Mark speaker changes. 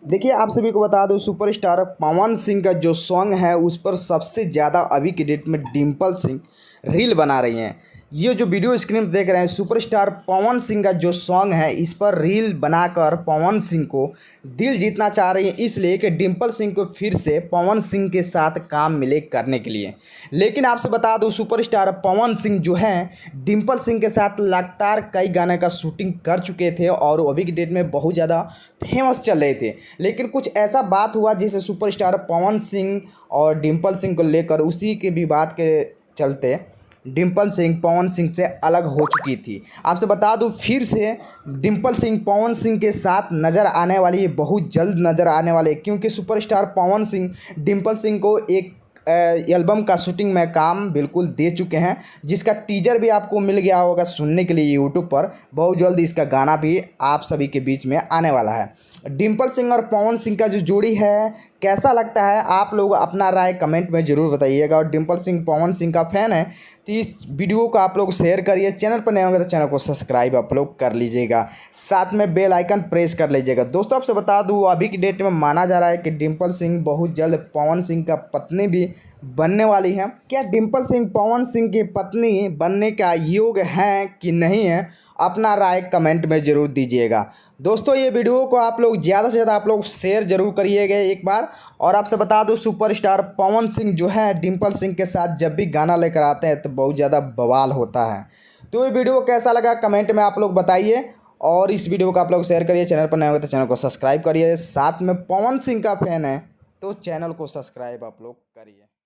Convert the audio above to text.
Speaker 1: देखिए, आप सभी को बता दूं, सुपरस्टार पवन सिंह का जो सॉन्ग है उस पर सबसे ज़्यादा अभी की डेट में डिम्पल सिंह रील बना रही हैं। ये जो वीडियो स्क्रीन पर देख रहे हैं, सुपरस्टार पवन सिंह का जो सॉन्ग है इस पर रील बनाकर पवन सिंह को दिल जीतना चाह रही हैं, इसलिए कि डिम्पल सिंह को फिर से पवन सिंह के साथ काम मिले करने के लिए। लेकिन आपसे बता दूं, सुपरस्टार पवन सिंह जो हैं डिम्पल सिंह के साथ लगातार कई गाने का शूटिंग कर चुके थे और अभी की डेट में बहुत ज़्यादा फेमस चल रहे थे। लेकिन कुछ ऐसा बात हुआ जिसे सुपरस्टार पवन सिंह और डिम्पल सिंह को लेकर उसी के विवाद के चलते डिम्पल सिंह पवन सिंह से अलग हो चुकी थी। आपसे बता दूं, फिर से डिम्पल सिंह पवन सिंह के साथ नज़र आने वाली है, बहुत जल्द नज़र आने वाले, क्योंकि सुपरस्टार पवन सिंह डिम्पल सिंह को एक एल्बम का शूटिंग में काम बिल्कुल दे चुके हैं, जिसका टीजर भी आपको मिल गया होगा सुनने के लिए यूट्यूब पर। बहुत जल्द इसका गाना भी आप सभी के बीच में आने वाला है। डिम्पल सिंह और पवन सिंह का जो जोड़ी है कैसा लगता है, आप लोग अपना राय कमेंट में ज़रूर बताइएगा। और डिम्पल सिंह पवन सिंह का फ़ैन है तो इस वीडियो को आप लोग शेयर करिए। चैनल पर नए होंगे तो चैनल को सब्सक्राइब आप लोग कर लीजिएगा, साथ में बेल आइकन प्रेस कर लीजिएगा। दोस्तों, आपसे बता दूं, अभी की डेट में माना जा रहा है कि डिम्पल सिंह बहुत जल्द पवन सिंह का पत्नी भी बनने वाली हैं। क्या डिम्पल सिंह पवन सिंह की पत्नी बनने का योग है कि नहीं है, अपना राय कमेंट में ज़रूर दीजिएगा। दोस्तों, ये वीडियो को आप लोग ज़्यादा से ज़्यादा आप लोग शेयर जरूर करिएगा एक बार। और आपसे बता दूं, सुपरस्टार पवन सिंह जो है डिम्पल सिंह के साथ जब भी गाना लेकर आते हैं तो बहुत ज़्यादा बवाल होता है। तो ये वीडियो कैसा लगा कमेंट में आप लोग बताइए, और इस वीडियो को आप लोग शेयर करिए। चैनल पर नए होंगे तो चैनल को सब्सक्राइब करिए, साथ में पवन सिंह का फैन है तो चैनल को सब्सक्राइब आप लोग करिए।